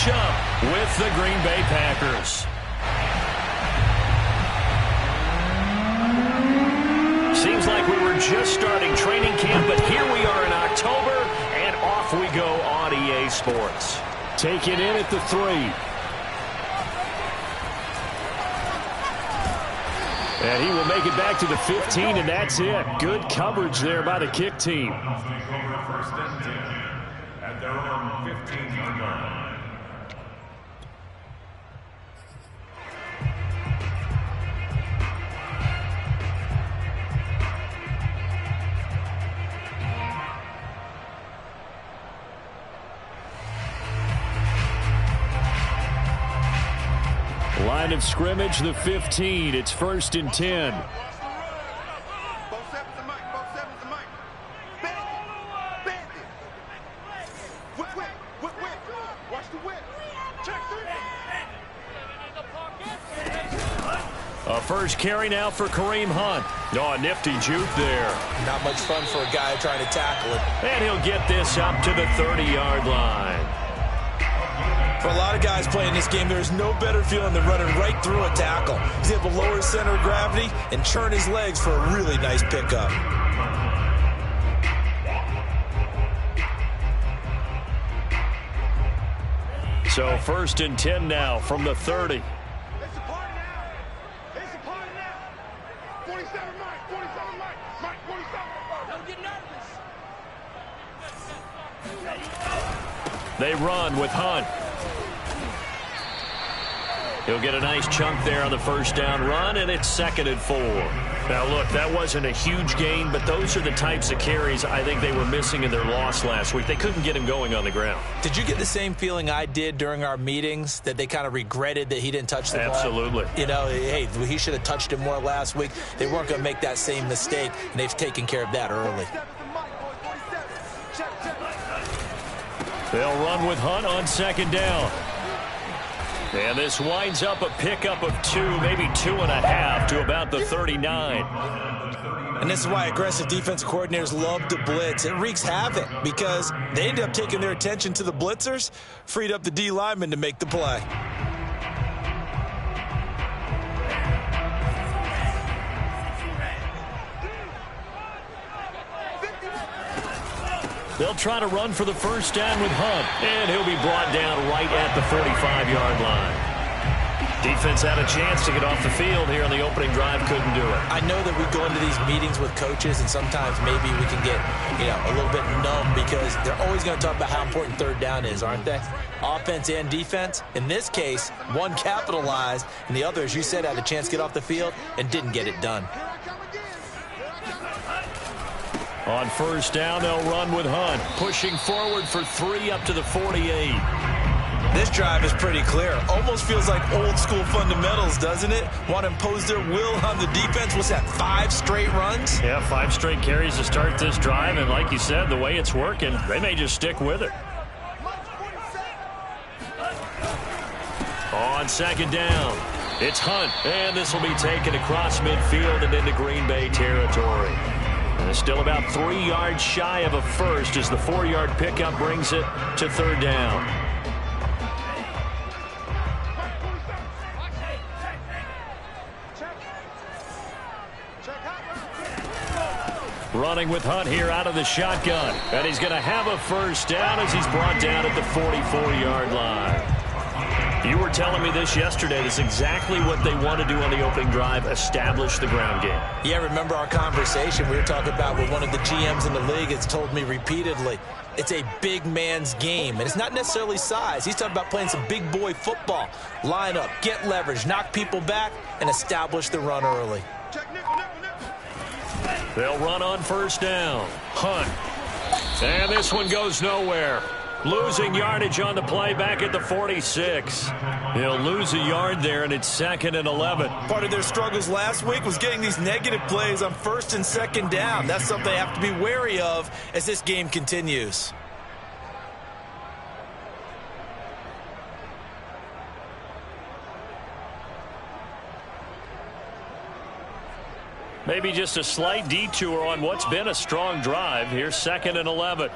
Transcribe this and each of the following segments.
matchup with the Green Bay Packers. Seems like we were just starting training camp, but here we are in October, and off we go on EA Sports. Take it in at the 3. And he will make it back to the 15, and that's it. Good coverage there by the kick team. First and 10 at their own 15-yard line. Line of scrimmage, the 15. It's 1st and 10. A first carry now for Kareem Hunt. Oh, a nifty juke there. Not much fun for a guy trying to tackle it. And he'll get this up to the 30-yard line. For a lot of guys playing this game, there's no better feeling than running right through a tackle. He's able to lower his center of gravity and churn his legs for a really nice pickup. So 1st and 10 now from the 30. It's a party now. It's a party now. 47 Mike. 47 Mike. Mike 47. Don't get nervous. They run with Hunt. He'll get a nice chunk there on the first down run, and it's 2nd and 4. Now, look, that wasn't a huge gain, but those are the types of carries I think they were missing in their loss last week. They couldn't get him going on the ground. Did you get the same feeling I did during our meetings, that they kind of regretted that he didn't touch the ball? Absolutely. You know, hey, he should have touched it more last week. They weren't going to make that same mistake, and they've taken care of that early. They'll run with Hunt on 2nd down. And this winds up a pickup of 2, maybe 2.5 to about the 39. And this is why aggressive defensive coordinators love to blitz. It wreaks havoc because they end up taking their attention to the blitzers, freed up the D lineman to make the play. They'll try to run for the first down with Hunt, and he'll be brought down right at the 45-yard line. Defense had a chance to get off the field here on the opening drive, couldn't do it. I know that we go into these meetings with coaches, and sometimes maybe we can get, a little bit numb because they're always going to talk about how important 3rd down is, aren't they? Offense and defense. In this case, one capitalized, and the other, as you said, had a chance to get off the field and didn't get it done. On first down, they'll run with Hunt, pushing forward for 3 up to the 48. This drive is pretty clear. Almost feels like old school fundamentals, doesn't it? Want to impose their will on the defense. What's that, 5 straight runs? Yeah, 5 straight carries to start this drive, and like you said, the way it's working, they may just stick with it. On 2nd down, it's Hunt, and this will be taken across midfield and into Green Bay territory. And it's still about 3 yards shy of a first as the 4-yard pickup brings it to 3rd down. Running with Hunt here out of the shotgun. And he's going to have a first down as he's brought down at the 44-yard line. You were telling me this yesterday. That's exactly what they want to do on the opening drive, establish the ground game. Yeah, remember our conversation we were talking about with one of the GMs in the league has told me repeatedly, it's a big man's game, and it's not necessarily size. He's talking about playing some big boy football. Line up, get leverage, knock people back, and establish the run early. They'll run on first down. Hunt. And this one goes nowhere. Losing yardage on the play back at the 46. He'll lose a yard there, and it's 2nd and 11. Part of their struggles last week was getting these negative plays on 1st and 2nd down. That's something they have to be wary of as this game continues. Maybe just a slight detour on what's been a strong drive. Here's 2nd and 11.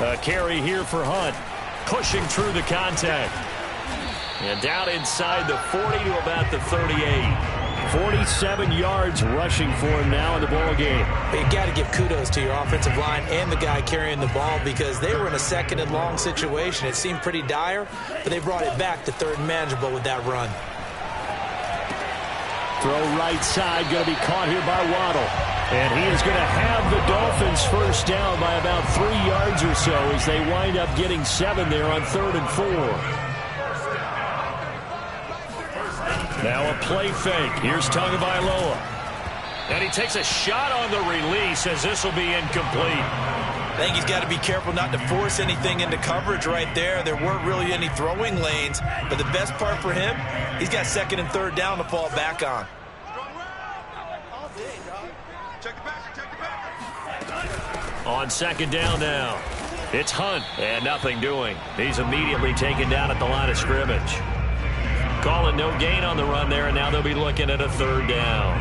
A carry here for Hunt. Pushing through the contact. And down inside the 40 to about the 38. 47 yards rushing for him now in the ball game. You got to give kudos to your offensive line and the guy carrying the ball because they were in a second and long situation. It seemed pretty dire, but they brought it back to third and manageable with that run. Throw right side, going to be caught here by Waddle. And he is going to have the Dolphins first down by about 3 yards or so as they wind up getting 7 there on 3rd and 4. Now a play fake. Here's Tagovailoa. And he takes a shot on the release as this will be incomplete. I think he's got to be careful not to force anything into coverage right there. There weren't really any throwing lanes. But the best part for him, he's got 2nd and 3rd down to fall back on. On 2nd down now. It's Hunt. And nothing doing. He's immediately taken down at the line of scrimmage. Calling no gain on the run there, and now they'll be looking at a 3rd down.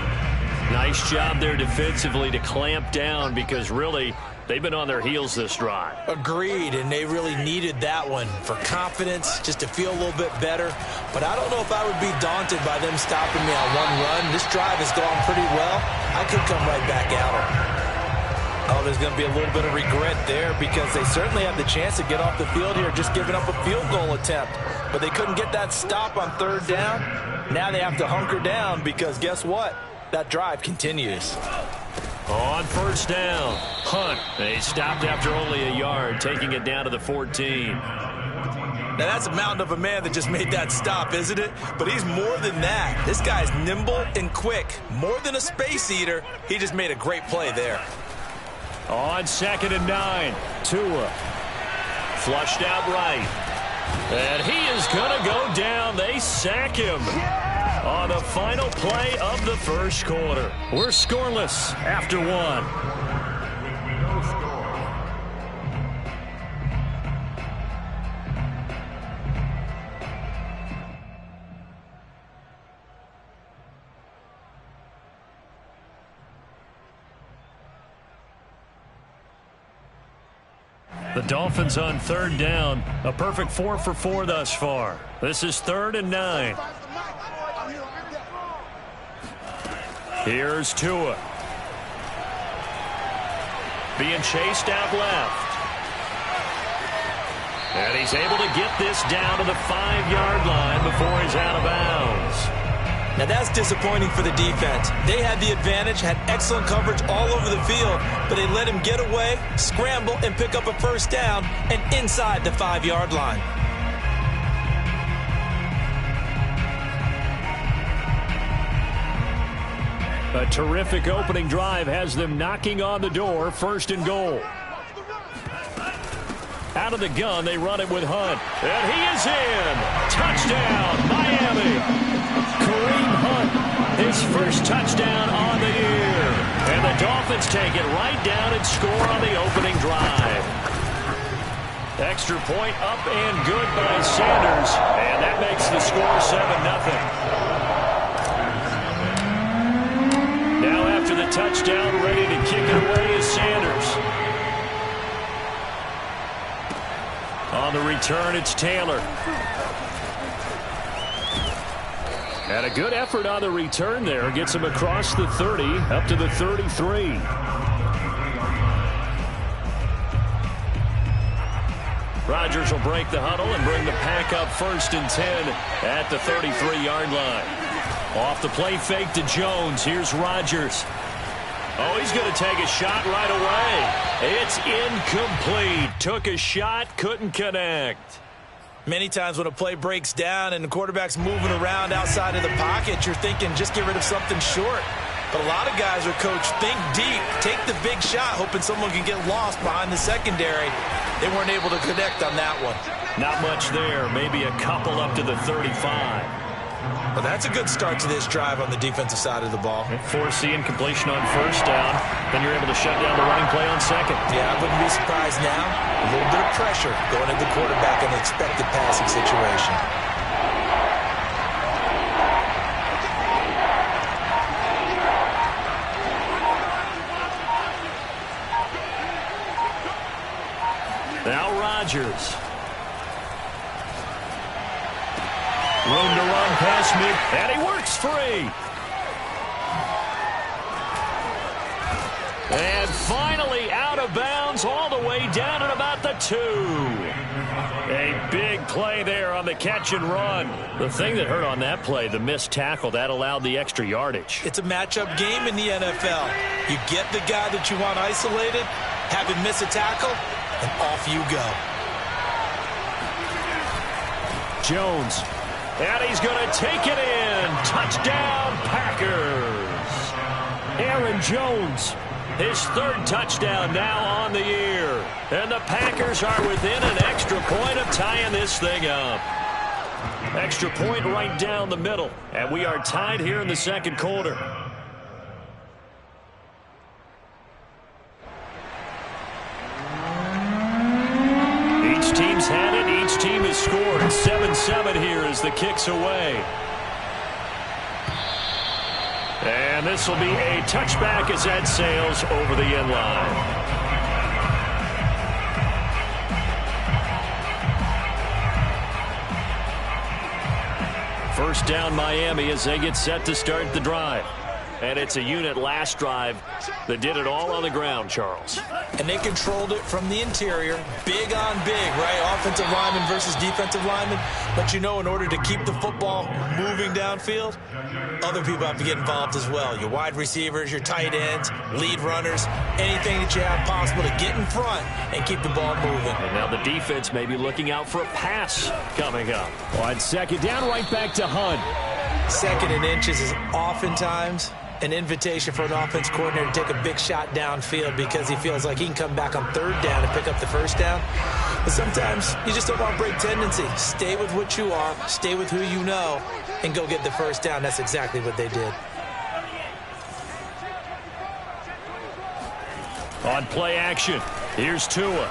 Nice job there defensively to clamp down because really they've been on their heels this drive. Agreed, and they really needed that one for confidence, just to feel a little bit better. But I don't know if I would be daunted by them stopping me on one run. This drive has gone pretty well. I could come right back at them. Oh, there's going to be a little bit of regret there because they certainly had the chance to get off the field here, just giving up a field goal attempt. But they couldn't get that stop on 3rd down. Now they have to hunker down because guess what? That drive continues. On 1st down, Hunt. He stopped after only a yard, taking it down to the 14. Now that's a mountain of a man that just made that stop, isn't it? But he's more than that. This guy's nimble and quick. More than a space eater. He just made a great play there. On 2nd and 9, Tua. Flushed out right. And he is going to go down. They sack him on the final play of the 1st quarter. We're scoreless after 1. The Dolphins on 3rd down. A perfect 4 for 4 thus far. This is 3rd and 9. Here's Tua. Being chased out left. And he's able to get this down to the 5-yard line before he's out of bounds. Now that's disappointing for the defense. They had the advantage, had excellent coverage all over the field, but they let him get away, scramble, and pick up a 1st down and inside the 5-yard line. A terrific opening drive has them knocking on the door. 1st and goal. Out of the gun, they run it with Hunt. And he is in. Touchdown, Miami. Kareem Hunt, his first touchdown on the year. And the Dolphins take it right down and score on the opening drive. Extra point up and good by Sanders. And that makes the score 7-0. Now after the touchdown, ready to kick it away is Sanders. On the return, it's Taylor. And a good effort on the return there. Gets him across the 30, up to the 33. Rodgers will break the huddle and bring the pack up 1st and 10 at the 33-yard line. Off the play fake to Jones. Here's Rodgers. Oh, he's going to take a shot right away. It's incomplete. Took a shot, couldn't connect. Many times when a play breaks down and the quarterback's moving around outside of the pocket, you're thinking just get rid of something short. But a lot of guys are coached, think deep, take the big shot, hoping someone can get lost behind the secondary. They weren't able to connect on that one. Not much there, maybe a couple up to the 35. Well, that's a good start to this drive on the defensive side of the ball. Foreseeing completion on 1st down, then you're able to shut down the running play on 2nd. Yeah, I wouldn't be surprised now. A little bit of pressure going at the quarterback in an expected passing situation. Now Rodgers. Room to run past mid, and he works free. And finally out of bounds all the way down at about the 2. A big play there on the catch and run. The thing that hurt on that play, the missed tackle, that allowed the extra yardage. It's a matchup game in the NFL. You get the guy that you want isolated, have him miss a tackle, and off you go. Jones. And he's going to take it in. Touchdown, Packers. Aaron Jones. His 3rd touchdown now on the year. And the Packers are within an extra point of tying this thing up. Extra point right down the middle. And we are tied here in the 2nd quarter. Each team's had it. Each team has scored. 7-7 here as the kick's away. And this will be a touchback as that sails over the end line. First down Miami as they get set to start the drive. And it's a unit last drive that did it all on the ground, Charles. And they controlled it from the interior. Big on big, right? Offensive lineman versus defensive lineman. But you know, in order to keep the football moving downfield, other people have to get involved as well. Your wide receivers, your tight ends, lead runners, anything that you have possible to get in front and keep the ball moving. And now the defense may be looking out for a pass coming up. On 2nd down, right back to Hunt. 2nd and inches is oftentimes an invitation for an offense coordinator to take a big shot downfield because he feels like he can come back on 3rd down and pick up the 1st down. But sometimes you just don't want to break tendency. Stay with what you are, stay with who you know, and go get the 1st down. That's exactly what they did. On play action, here's Tua.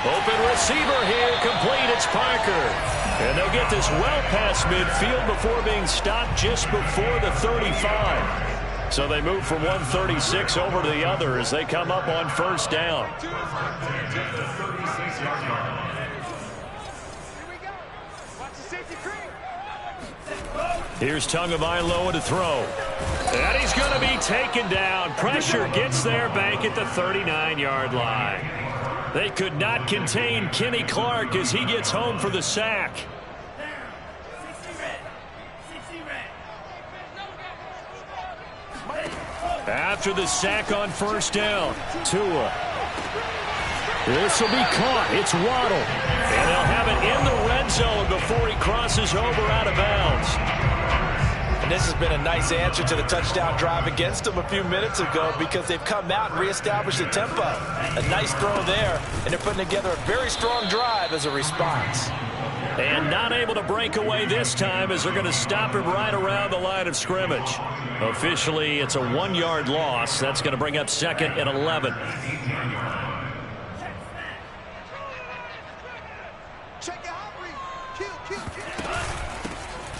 Open receiver here, complete, it's Parker. And they'll get this well past midfield before being stopped just before the 35. So they move from 136 over to the other as they come up on 1st down. Here's Tagovailoa to throw. And he's going to be taken down. Pressure gets there back at the 39-yard line. They could not contain Kenny Clark as he gets home for the sack. After the sack on 1st down, Tua. This will be caught. It's Waddle. And they'll have it in the red zone before he crosses over out of bounds. And this has been a nice answer to the touchdown drive against them a few minutes ago because they've come out and reestablished the tempo. A nice throw there, and they're putting together a very strong drive as a response. And not able to break away this time as they're going to stop him right around the line of scrimmage. Officially, it's a 1-yard loss. That's going to bring up 2nd and 11.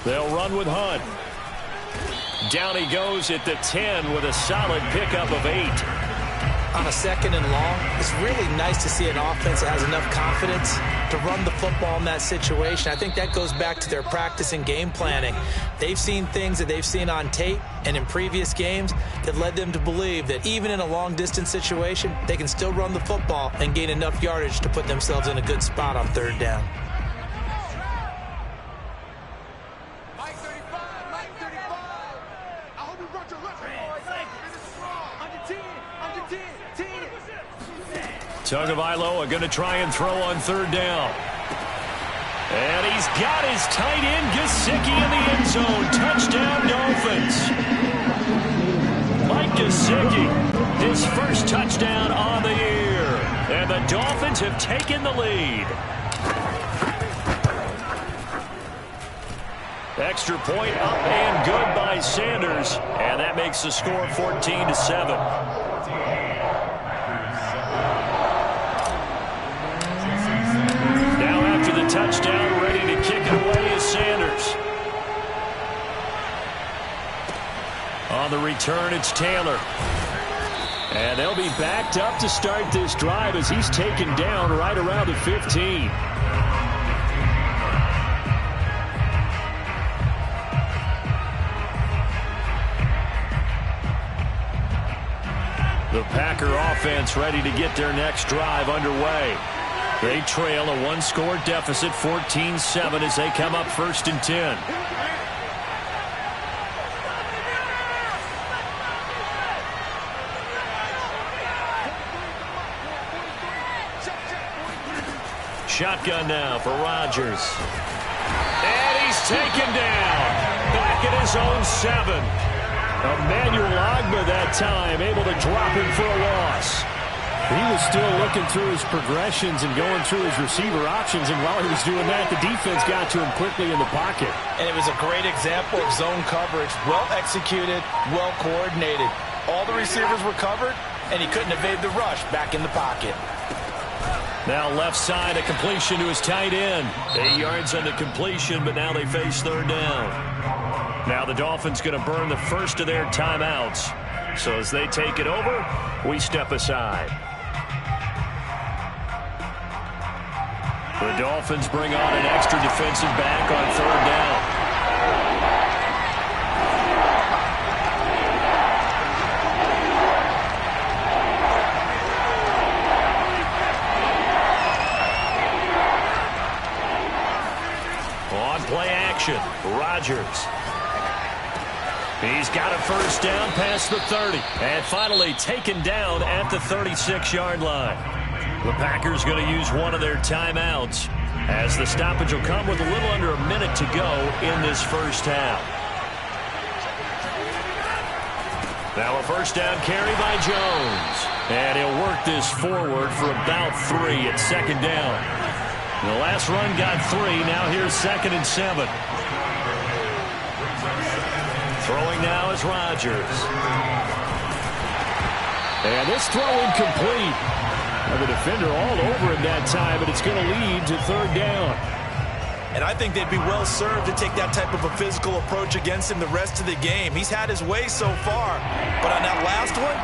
They'll run with Hunt. Down he goes at the 10 with a solid pickup of 8. On a 2nd and long, it's really nice to see an offense that has enough confidence to run the football in that situation. I think that goes back to their practice and game planning. They've seen things that they've seen on tape and in previous games that led them to believe that even in a long-distance situation, they can still run the football and gain enough yardage to put themselves in a good spot on 3rd down. Tagovailoa going to try and throw on 3rd down. And he's got his tight end, Gesicki, in the end zone. Touchdown, Dolphins. Mike Gesicki, his 1st touchdown on the year. And the Dolphins have taken the lead. Extra point up and good by Sanders. And that makes the score 14-7. Touchdown, ready to kick it away is Sanders. On the return, it's Taylor. And they'll be backed up to start this drive as he's taken down right around the 15. The Packer offense ready to get their next drive underway. They trail a one-score deficit, 14-7, as they come up 1st and 10. Shotgun now for Rodgers. And he's taken down. Back at his own 7. Emmanuel Ogbah that time able to drop him for a loss. He was still looking through his progressions and going through his receiver options, and while he was doing that, the defense got to him quickly in the pocket. And it was a great example of zone coverage. Well executed, well coordinated. All the receivers were covered, and he couldn't evade the rush back in the pocket. Now left side, a completion to his tight end. 8 yards on the completion, but now they face 3rd down. Now the Dolphins going to burn the first of their timeouts. So as they take it over, we step aside. The Dolphins bring on an extra defensive back on 3rd down. On play action, Rodgers. He's got a 1st down past the 30. And finally taken down at the 36-yard line. The Packers going to use one of their timeouts as the stoppage will come with a little under a minute to go in this first half. Now a 1st down carry by Jones. And he'll work this forward for about 3 at 2nd down. The last run got 3. Now here's 2nd and 7. Throwing now is Rodgers. And this throw incomplete. The defender all over him that time, but it's going to lead to 3rd down. And I think they'd be well served to take that type of a physical approach against him the rest of the game. He's had his way so far, but on that last one,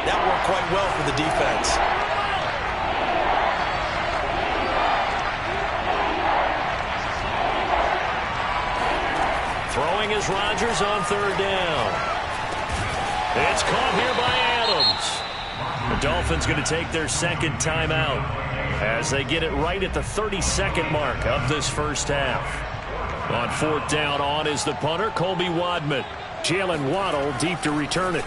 that worked quite well for the defense. Throwing is Rodgers on 3rd down. It's caught here by Adams. The Dolphins going to take their 2nd timeout as they get it right at the 32nd mark of this first half. On 4th down, on is the punter, Colby Wadman. Jalen Waddle deep to return it.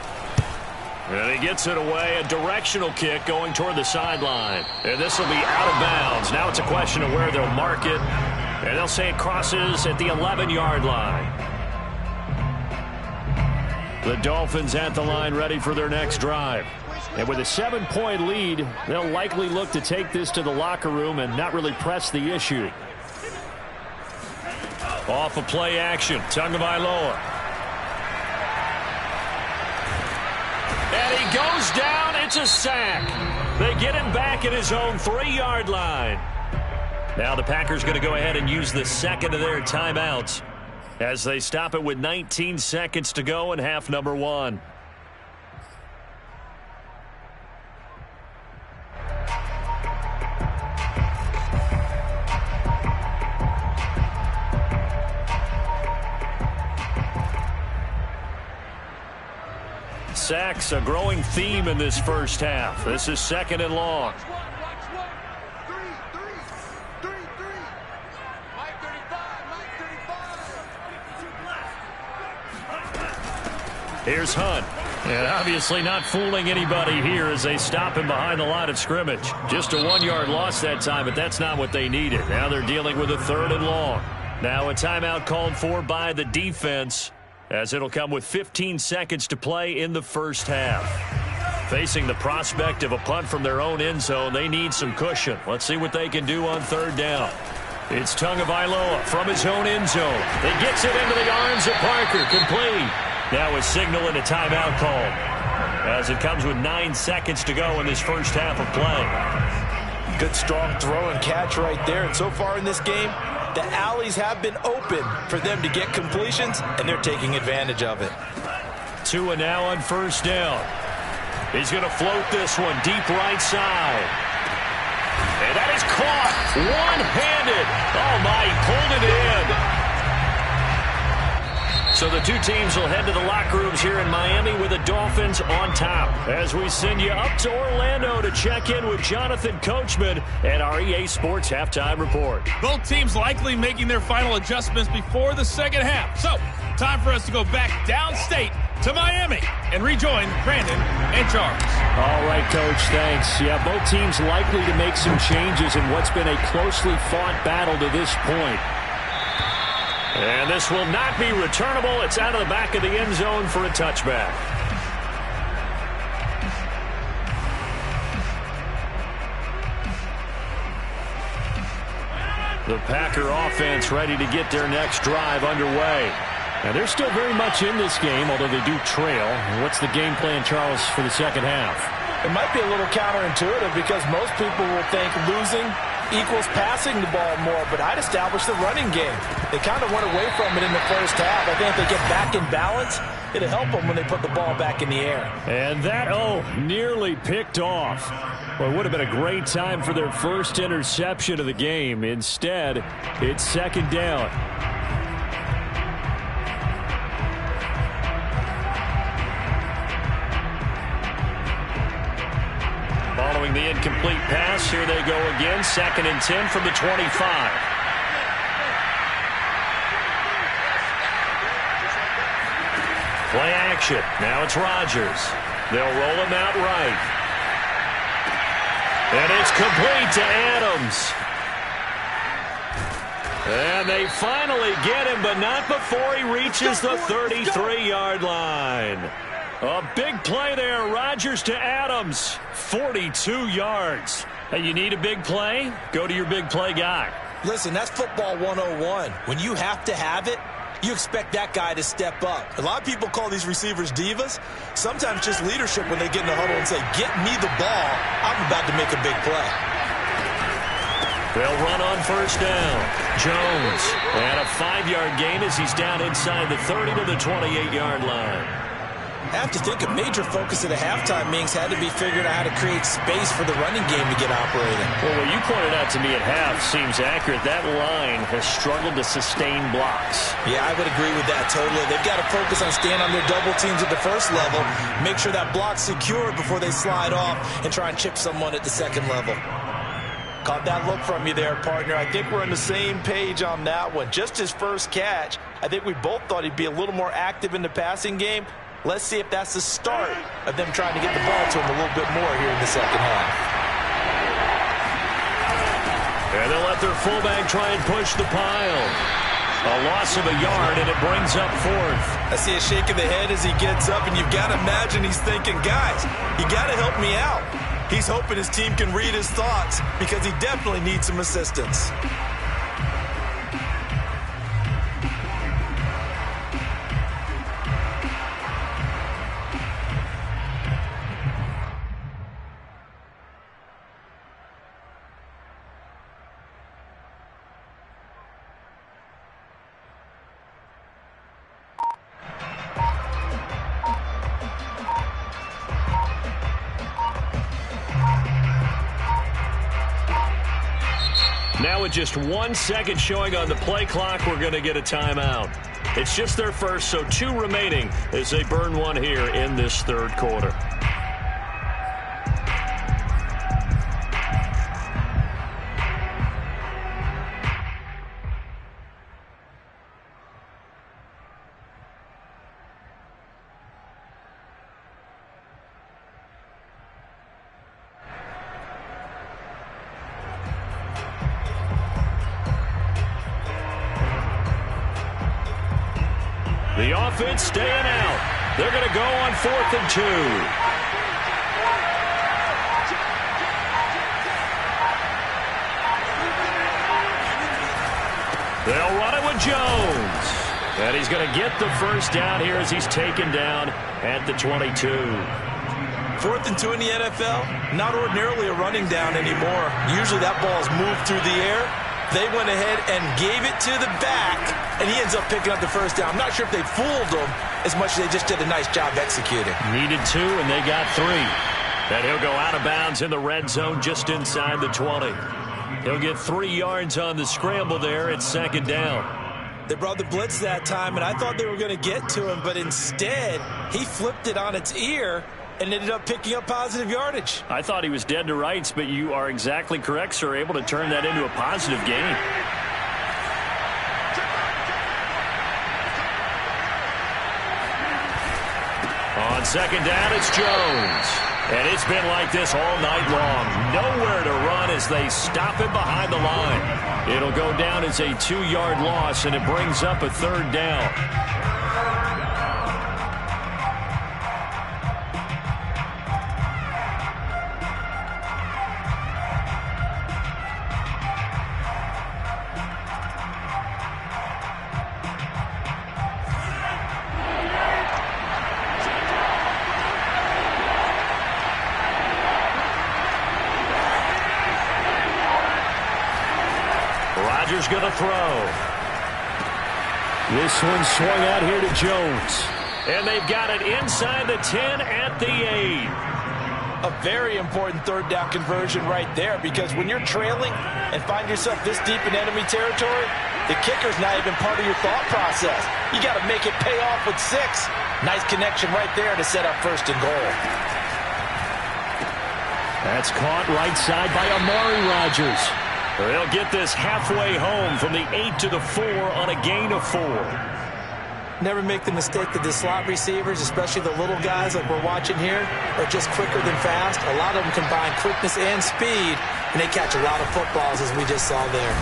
And he gets it away, a directional kick going toward the sideline. And this will be out of bounds. Now it's a question of where they'll mark it. And they'll say it crosses at the 11-yard line. The Dolphins at the line ready for their next drive. And with a 7-point lead, they'll likely look to take this to the locker room and not really press the issue. Off of play action, Tagovailoa. And he goes down. It's a sack. They get him back at his own 3-yard line. Now the Packers going to go ahead and use the 2nd of their timeouts as they stop it with 19 seconds to go in half number 1. Sacks, a growing theme in this first half. This is 2nd and long. Here's Hunt. And obviously not fooling anybody here as they stop him behind the line of scrimmage. Just a 1-yard loss that time, but that's not what they needed. Now they're dealing with a 3rd and long. Now a timeout called for by the defense as it'll come with 15 seconds to play in the first half. Facing the prospect of a punt from their own end zone, they need some cushion. Let's see what they can do on 3rd down. It's Tagovailoa from his own end zone. He gets it into the arms of Parker. Complete. Now a signal and a timeout call as it comes with 9 seconds to go in this first half of play. Good strong throw and catch right there. And so far in this game, the alleys have been open for them to get completions, and they're taking advantage of it. Tua now on 1st down. He's going to float this one deep right side. And that is caught one-handed. Oh, my, he pulled it in. So the two teams will head to the locker rooms here in Miami with the Dolphins on top. As we send you up to Orlando to check in with Jonathan Coachman at our EA Sports Halftime Report. Both teams likely making their final adjustments before the second half. So, time for us to go back downstate to Miami and rejoin Brandon and Charles. All right, Coach, thanks. Yeah, both teams likely to make some changes in what's been a closely fought battle to this point. And this will not be returnable. It's out of the back of the end zone for a touchback. The Packer offense ready to get their next drive underway. And they're still very much in this game, although they do trail. What's the game plan, Charles, for the second half? It might be a little counterintuitive because most people will think losing equals passing the ball more, but I'd establish the running game. They kind of went away from it in the first half. I think if they get back in balance, it'll help them when they put the ball back in the air. And that, nearly picked off. Well, it would have been a great time for their first interception of the game. Instead, it's second down. Following the incomplete pass, here they go again. 2nd and 10 from the 25. Play action. Now it's Rodgers. They'll roll him out right. And it's complete to Adams. And they finally get him, but not before he reaches the 33-yard line. A big play there. Rodgers to Adams. 42 yards. Hey, you need a big play? Go to your big play guy. Listen, that's football 101. When you have to have it, you expect that guy to step up. A lot of people call these receivers divas. Sometimes just leadership when they get in the huddle and say, get me the ball. I'm about to make a big play. They'll run on first down. Jones. And a 5-yard gain as he's down inside the 30 to the 28-yard line. I have to think a major focus of the halftime meetings had to be figuring out how to create space for the running game to get operating. Well, what you pointed out to me at half seems accurate. That line has struggled to sustain blocks. Yeah, I would agree with that totally. They've got to focus on staying on their double teams at the first level, make sure that block's secure before they slide off and try and chip someone at the second level. Caught that look from you there, partner. I think we're on the same page on that one. Just his first catch, I think we both thought he'd be a little more active in the passing game. Let's see if that's the start of them trying to get the ball to him a little bit more here in the second half. And they'll let their fullback try and push the pile. A loss of a yard, and it brings up 4th. I see a shake of the head as he gets up, and you've got to imagine he's thinking, guys, you got to help me out. He's hoping his team can read his thoughts because he definitely needs some assistance. Now with just 1 second showing on the play clock, we're going to get a timeout. It's just their first, so 2 remaining as they burn one here in this third quarter. The offense staying out. They're going to go on 4th and 2. They'll run it with Jones. And he's going to get the first down here as he's taken down at the 22. 4th and 2 in the NFL, not ordinarily a running down anymore. Usually that ball is moved through the air. They went ahead and gave it to the back, and he ends up picking up the first down. I'm not sure if they fooled him as much as they just did a nice job executing. Needed 2, and they got 3. And he'll go out of bounds in the red zone just inside the 20. He'll get 3 yards on the scramble there at second down. They brought the blitz that time, and I thought they were going to get to him, but instead, he flipped it on its ear and ended up picking up positive yardage. I thought he was dead to rights, but you are exactly correct, sir. Able to turn that into a positive gain. On second down, it's Jones. And it's been like this all night long. Nowhere to run as they stop him behind the line. It'll go down as a 2-yard loss, and it brings up a third down. Rodgers going to throw. This one swung out here to Jones. And they've got it inside the 10 at the 8. A very important third down conversion right there, because when you're trailing and find yourself this deep in enemy territory, the kicker's not even part of your thought process. You got to make it pay off with 6. Nice connection right there to set up first and goal. That's caught right side by Amari Rodgers. They'll get this halfway home from the 8 to the 4 on a gain of 4. Never make the mistake that the slot receivers, especially the little guys like we're watching here, are just quicker than fast. A lot of them combine quickness and speed, and they catch a lot of footballs, as we just saw there.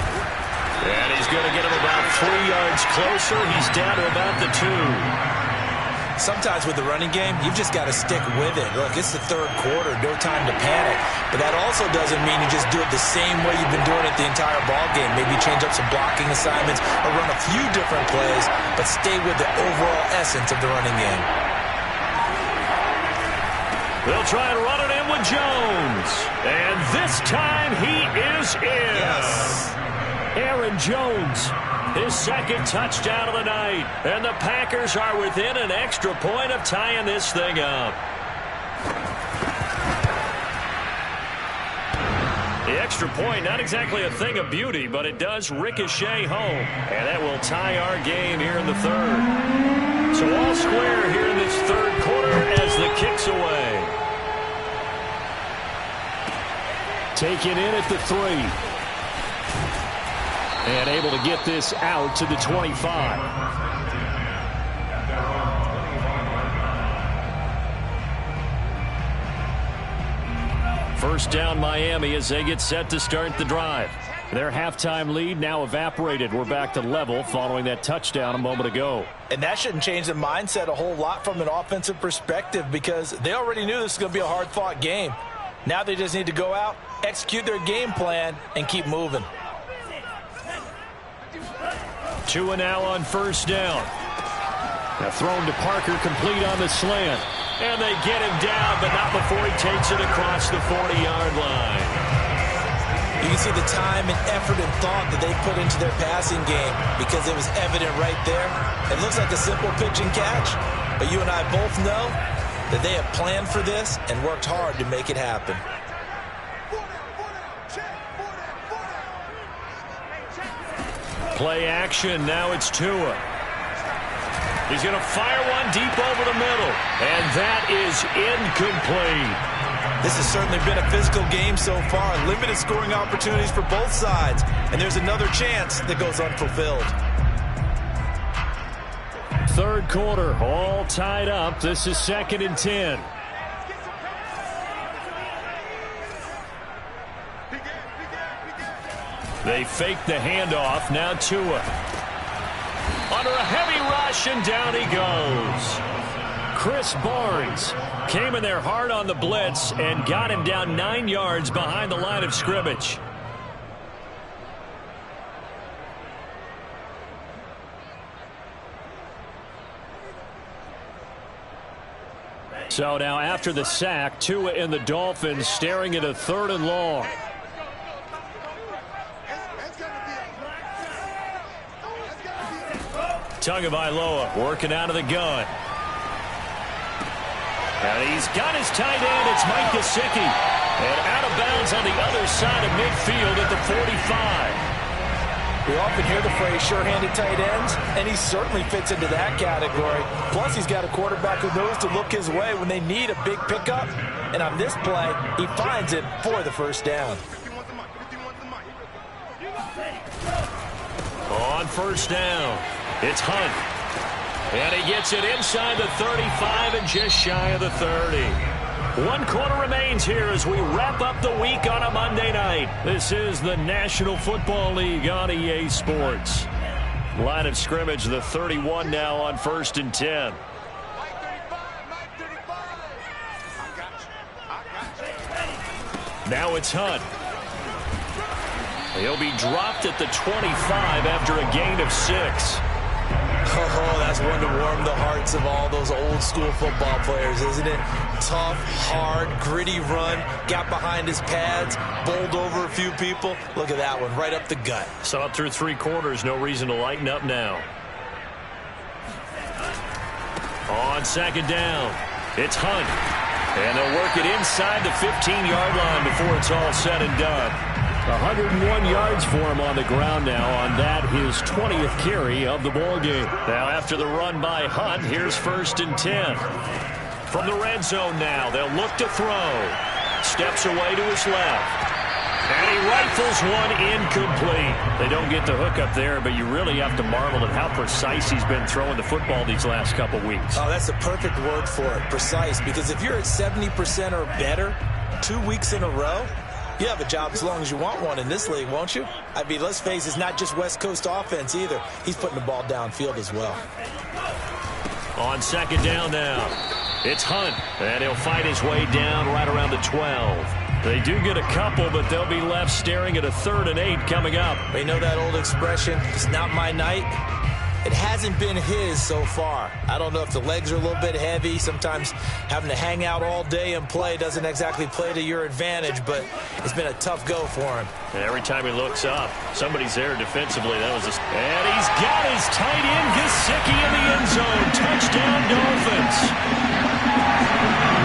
And he's going to get him about 3 yards closer. He's down to about the 2. Sometimes with the running game, you've just got to stick with it. Look, it's the third quarter, no time to panic. But that also doesn't mean you just do it the same way you've been doing it the entire ball game. Maybe change up some blocking assignments or run a few different plays, but stay with the overall essence of the running game. They'll try and run it in with Jones. And this time he is in. Yes. Aaron Jones, his second touchdown of the night. And the Packers are within an extra point of tying this thing up. The extra point, not exactly a thing of beauty, but it does ricochet home. And that will tie our game here in the third. So all square here in this third quarter as the kick's away. Taken in at the 3. And able to get this out to the 25. First down Miami as they get set to start the drive. Their halftime lead now evaporated. We're back to level following that touchdown a moment ago. And that shouldn't change the mindset a whole lot from an offensive perspective, because they already knew this was going to be a hard-fought game. Now they just need to go out, execute their game plan, and keep moving. 2 now on first down. Now thrown to Parker, complete on the slant. And they get him down, but not before he takes it across the 40-yard line. You can see the time and effort and thought that they put into their passing game, because it was evident right there. It looks like a simple pitch and catch, but you and I both know that they have planned for this and worked hard to make it happen. Play action, now it's Tua. He's going to fire one deep over the middle, and that is incomplete. This has certainly been a physical game so far. Limited scoring opportunities for both sides, and there's another chance that goes unfulfilled. Third quarter, all tied up. This is 2nd and 10. They fake the handoff. Now Tua. Under a heavy rush, and down he goes. Chris Barnes came in there hard on the blitz and got him down 9 yards behind the line of scrimmage. So now after the sack, Tua and the Dolphins staring at a 3rd and long. It's going to be a Tagovailoa working out of the gun. And he's got his tight end. It's Mike Gesicki. And out of bounds on the other side of midfield at the 45. We often hear the phrase sure-handed tight ends, and he certainly fits into that category. Plus, he's got a quarterback who knows to look his way when they need a big pickup. And on this play, he finds it for the first down. On first down, it's Hunt. And he gets it inside the 35 and just shy of the 30. 1 quarter remains here as we wrap up the week on a Monday night. This is the National Football League on EA Sports. Line of scrimmage, the 31 now on 1st and 10. Now it's Hunt. He'll be dropped at the 25 after a gain of 6. Oh, that's one to warm the hearts of all those old school football players, isn't it? Tough, hard, gritty run, got behind his pads, bowled over a few people. Look at that one, right up the gut. Saw it through 3 quarters, no reason to lighten up now. On 2nd down, it's Hunt. And they'll work it inside the 15-yard line before it's all said and done. 101 yards for him on the ground now on that, his 20th carry of the ball game. Now after the run by Hunt, here's 1st and 10. From the red zone now, they'll look to throw. Steps away to his left. And he rifles one incomplete. They don't get the hook up there, but you really have to marvel at how precise he's been throwing the football these last couple weeks. Oh, that's the perfect word for it, precise. Because if you're at 70% or better 2 weeks in a row, you have a job as long as you want one in this league, won't you? I mean, let's face it, it's not just West Coast offense either. He's putting the ball downfield as well. On 2nd down now, it's Hunt, and he'll fight his way down right around the 12. They do get a couple, but they'll be left staring at a 3rd and 8 coming up. You know that old expression, it's not my night? It hasn't been his so far. I don't know if the legs are a little bit heavy. Sometimes having to hang out all day and play doesn't exactly play to your advantage, but it's been a tough go for him. And every time he looks up, somebody's there defensively. That was and he's got his tight end, Gesicki, in the end zone. Touchdown, Dolphins.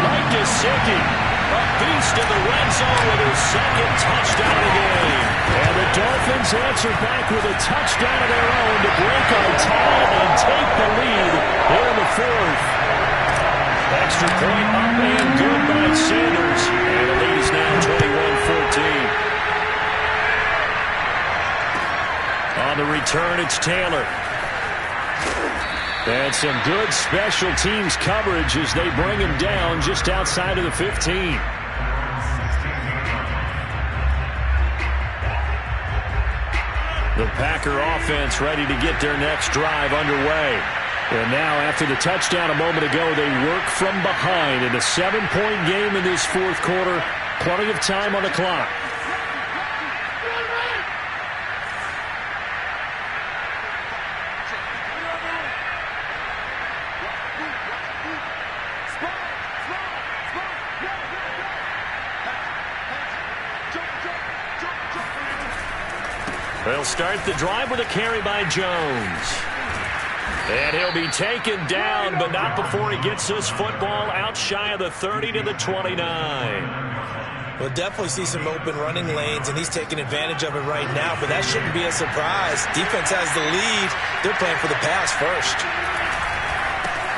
Mike Gesicki, a beast in the red zone with his 2nd touchdown of the game. And the Dolphins answer back with a touchdown of their own to break our tie and take the lead here in the 4th. Extra point up and good by Sanders. And the lead is now 21-14. On the return, it's Taylor. And some good special teams coverage as they bring him down just outside of the 15. The Packer offense ready to get their next drive underway. And now after the touchdown a moment ago, they work from behind in a 7-point game in this 4th quarter. Plenty of time on the clock. They'll start the drive with a carry by Jones. And he'll be taken down, but not before he gets this football out shy of the 30 to the 29. We'll definitely see some open running lanes, and he's taking advantage of it right now, but that shouldn't be a surprise. Defense has the lead. They're playing for the pass first.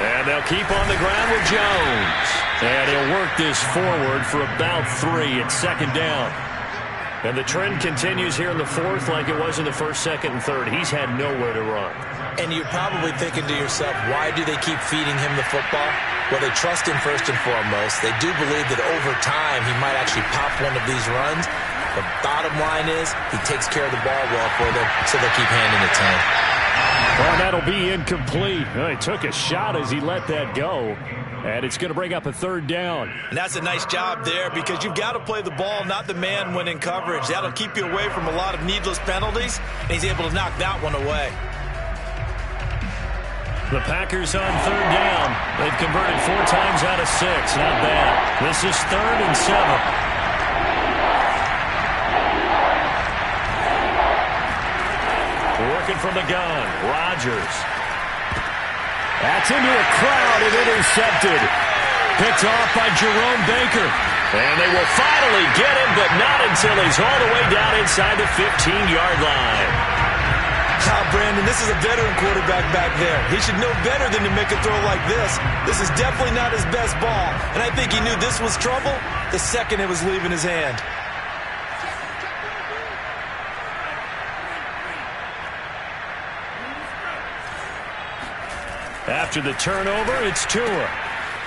And they'll keep on the ground with Jones. And he'll work this forward for about 3 at 2nd down. And the trend continues here in the 4th like it was in the 1st, 2nd, and 3rd. He's had nowhere to run. And you're probably thinking to yourself, why do they keep feeding him the football? Well, they trust him first and foremost. They do believe that over time he might actually pop one of these runs. The bottom line is he takes care of the ball well for them, so they'll keep handing it to him. Well, that'll be incomplete. He took a shot as he let that go. And it's going to bring up a 3rd down. And that's a nice job there because you've got to play the ball, not the man when in coverage. That'll keep you away from a lot of needless penalties, and he's able to knock that one away. The Packers on 3rd down. They've converted 4 times out of 6. Not bad. This is 3rd and 7. Working from the gun, Rodgers. That's into a crowd and intercepted. Picked off by Jerome Baker. And they will finally get him, but not until he's all the way down inside the 15-yard line. Brandon, this is a veteran quarterback back there. He should know better than to make a throw like this. This is definitely not his best ball. And I think he knew this was trouble the second it was leaving his hand. After the turnover, it's Tua.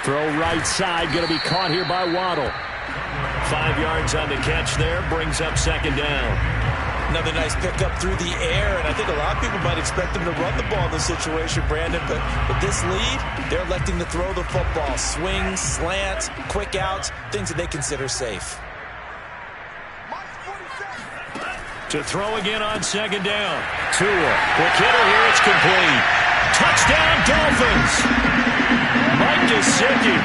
Throw right side, going to be caught here by Waddle. 5 yards on the catch there, brings up second down. Another nice pickup through the air, and I think a lot of people might expect him to run the ball in this situation, Brandon, but with this lead, they're electing to throw the football. Swings, slants, quick outs, things that they consider safe. To throw again on second down. Tua, quick hitter here, it's complete. Touchdown, Dolphins! Mike Gesicki,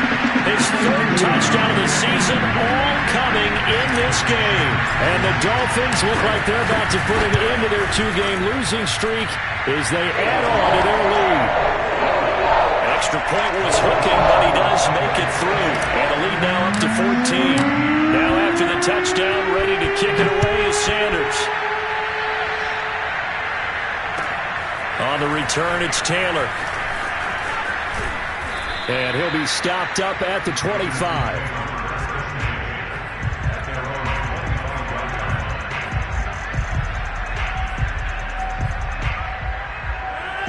his third touchdown of the season, all coming in this game. And the Dolphins look like they're about to put an end to their two-game losing streak as they add on to their lead. Extra point was hooking, but he does make it through. And the lead now up to 14. Now after the touchdown, ready to kick it away is Sanders. On the return, it's Taylor. And he'll be stopped up at the 25.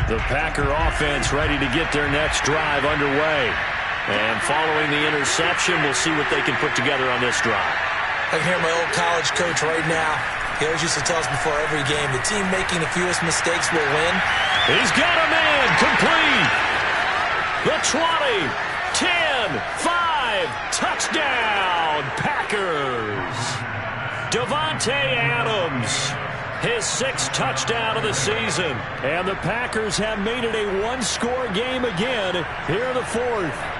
The Packer offense ready to get their next drive underway. And following the interception, we'll see what they can put together on this drive. I can hear my old college coach right now. He always used to tell us before every game, the team making the fewest mistakes will win. He's got a man, complete. The 20, 10, 5, touchdown, Packers. Devontae Adams, his 6th touchdown of the season. And the Packers have made it a one-score game again here in the 4th.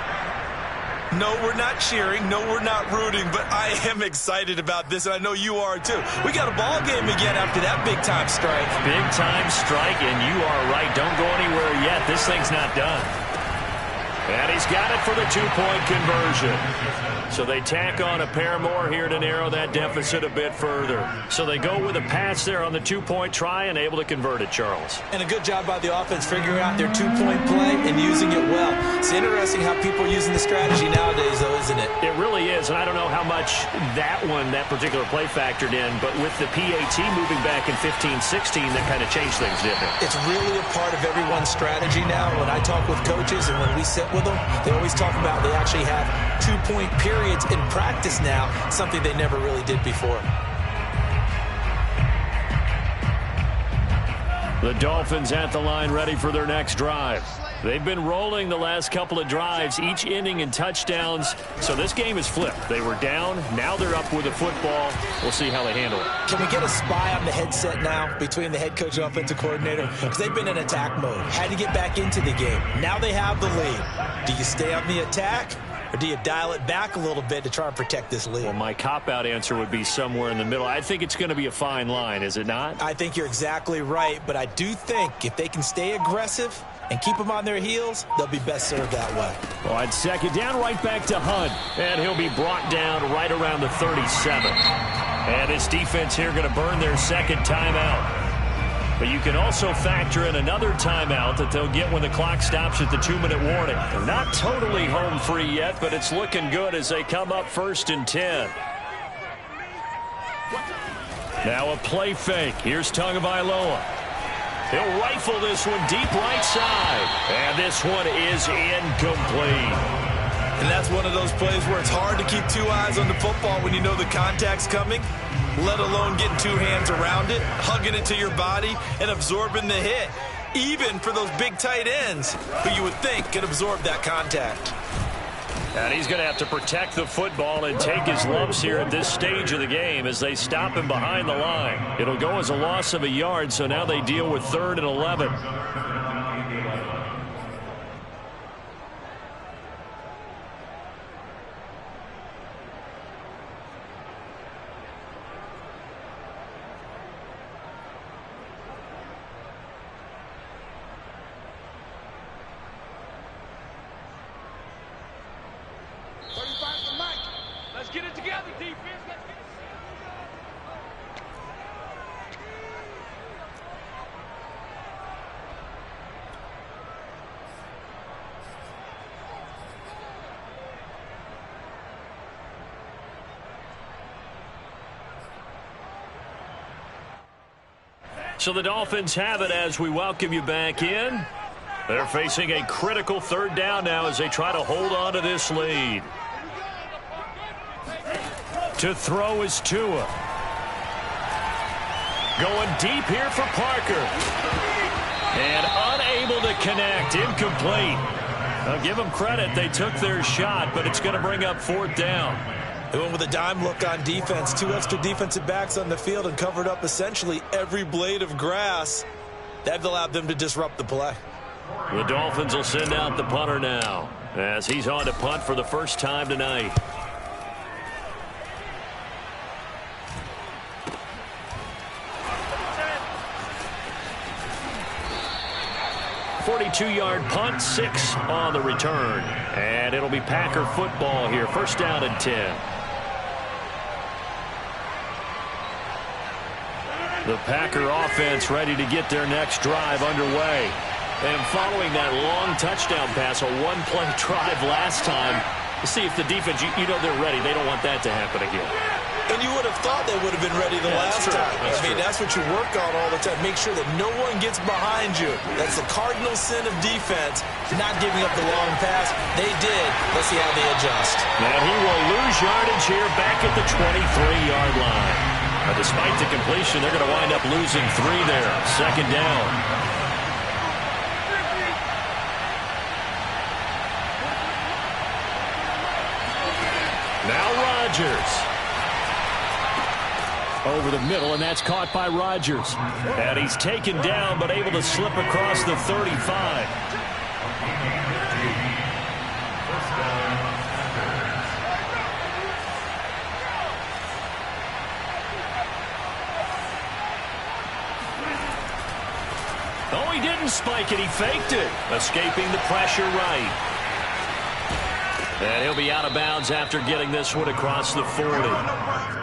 No, we're not cheering. No, we're not rooting. But I am excited about this, and I know you are too. We got a ball game again after that big-time strike. Big-time strike, and you are right. Don't go anywhere yet. This thing's not done. And he's got it for the two-point conversion. So they tack on a pair more here to narrow that deficit a bit further. So they go with a pass there on the two-point try and able to convert it, Charles. And a good job by the offense figuring out their two-point play and using it well. It's interesting how people are using the strategy nowadays, though, isn't it? It really is, and I don't know how much that particular play factored in, but with the PAT moving back in 15-16, that kind of changed things, didn't it? It's really a part of everyone's strategy now. When I talk with coaches and when we sit with them, they always talk about they actually have two-point periods in practice now, something they never really did before. The Dolphins at the line ready for their next drive. They've been rolling the last couple of drives, each ending in touchdowns. So this game is flipped. They were down. Now they're up with the football. We'll see how they handle it. Can we get a spy on the headset now between the head coach and offensive coordinator? Because they've been in attack mode. Had to get back into the game. Now they have the lead. Do you stay on the attack? Or do you dial it back a little bit to try and protect this lead? Well, my cop-out answer would be somewhere in the middle. I think it's going to be a fine line, is it not? I think you're exactly right, but I do think if they can stay aggressive and keep them on their heels, they'll be best served that way. Well, I'd second down right back to Hunt, and he'll be brought down right around the 37. And this defense here going to burn their second timeout. But you can also factor in another timeout that they'll get when the clock stops at the 2-minute warning. They're not totally home free yet, but it's looking good as they come up 1st and 10. Now a play fake. Here's Tagovailoa. He'll rifle this one deep right side. And this one is incomplete. And that's one of those plays where it's hard to keep two eyes on the football when you know the contact's coming, let alone getting two hands around it, hugging it to your body, and absorbing the hit, even for those big tight ends who you would think could absorb that contact. And he's going to have to protect the football and take his lumps here at this stage of the game as they stop him behind the line. It'll go as a loss of a yard, so now they deal with 3rd and 11. So the Dolphins have it as we welcome you back in. They're facing a critical third down now as they try to hold on to this lead. To throw is Tua. Going deep here for Parker. And unable to connect. Incomplete. I'll give them credit. They took their shot, but it's going to bring up fourth down. They went with a dime look on defense. 2 extra defensive backs on the field and covered up essentially every blade of grass. That allowed them to disrupt the play. The Dolphins will send out the punter now as he's on to punt for the first time tonight. 42-yard punt, 6 on the return. And it'll be Packer football here. First down and 10. The Packer offense ready to get their next drive underway. And following that long touchdown pass, a one-play drive last time, to see if the defense, you know they're ready. They don't want that to happen again. And you would have thought they would have been ready the last time. That's what you work on all the time. Make sure that no one gets behind you. That's the cardinal sin of defense, not giving up the long pass. They did. Let's see how they adjust. And he will lose yardage here back at the 23-yard line. Despite the completion, they're going to wind up losing 3 there. Second down. Now Rodgers. Over the middle, and that's caught by Rodgers. And he's taken down, but able to slip across the 35. Oh, he didn't spike it. He faked it. Escaping the pressure right. And he'll be out of bounds after getting this one across the 40.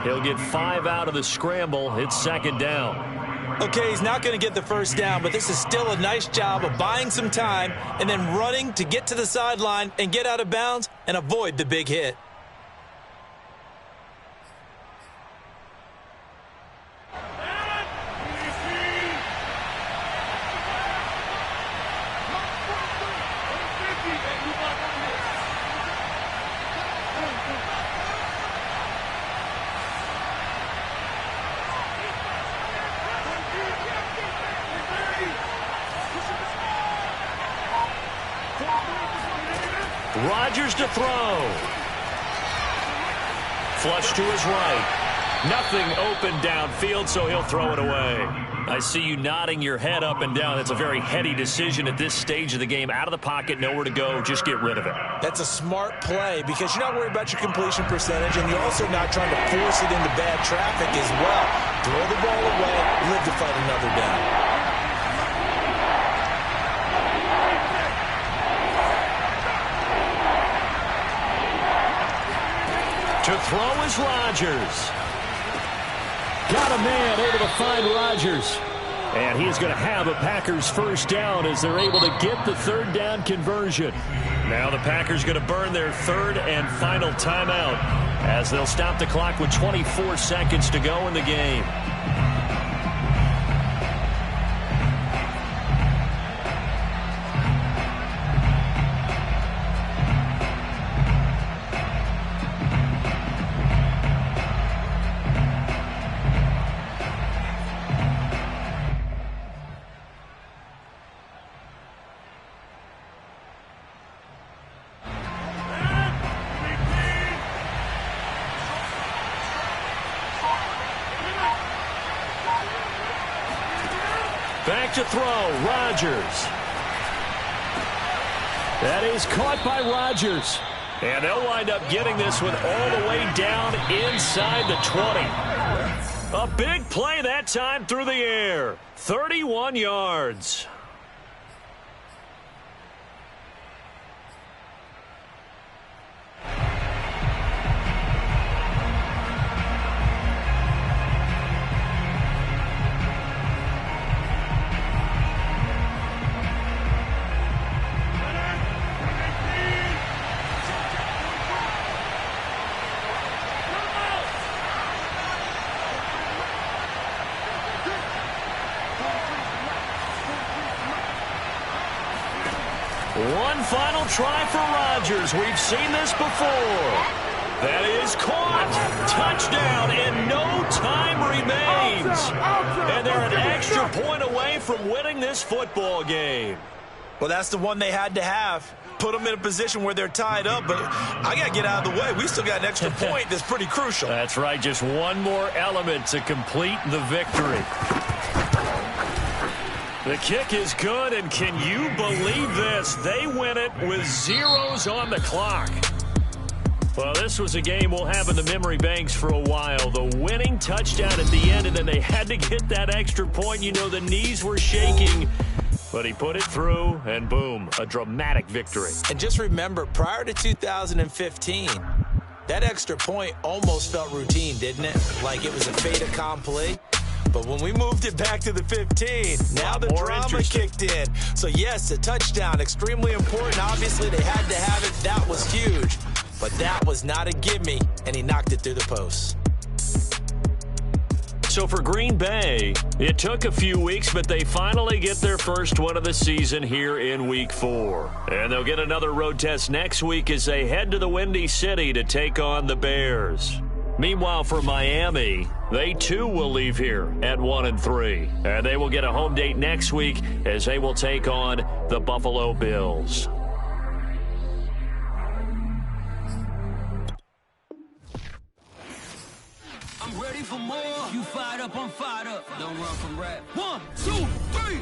He'll get 5 out of the scramble. It's second down. Okay, he's not going to get the first down, but this is still a nice job of buying some time and then running to get to the sideline and get out of bounds and avoid the big hit. Rodgers to throw. Flush to his right. Nothing open downfield, so he'll throw it away. I see you nodding your head up and down. That's a very heady decision at this stage of the game. Out of the pocket, nowhere to go. Just get rid of it. That's a smart play because you're not worried about your completion percentage, and you're also not trying to force it into bad traffic as well. Throw the ball away, live to fight another down. To throw is Rodgers. Got a man able to find Rodgers. And he's going to have a Packers first down as they're able to get the third down conversion. Now the Packers going to burn their third and final timeout as they'll stop the clock with 24 seconds to go in the game. Back to throw, Rodgers. That is caught by Rodgers. And they'll wind up getting this one all the way down inside the 20. A big play that time through the air. 31 yards. One final try for Rodgers. We've seen this before. That is caught. Touchdown, and no time remains. And they're an extra point away from winning this football game. Well, that's the one they had to have. Put them in a position where they're tied up, but I got to get out of the way. We still got an extra point that's pretty crucial. That's right, just one more element to complete the victory. The kick is good, and can you believe this? They win it with zeros on the clock. Well, this was a game we'll have in the memory banks for a while. The winning touchdown at the end, and then they had to get that extra point. You know, the knees were shaking, but he put it through, and boom, a dramatic victory. And just remember, prior to 2015, that extra point almost felt routine, didn't it? Like it was a fait accompli. But when we moved it back to the 15, now the drama kicked in. So, yes, a touchdown, extremely important. Obviously, they had to have it. That was huge. But that was not a gimme, and he knocked it through the post. So for Green Bay, it took a few weeks, but they finally get their first one of the season here in Week 4. And they'll get another road test next week as they head to the Windy City to take on the Bears. Meanwhile, for Miami, they too will leave here at 1-3. And they will get a home date next week as they will take on the Buffalo Bills. I'm ready for more. You fired up, I'm fired up. Don't run from rap. 1, 2, 3.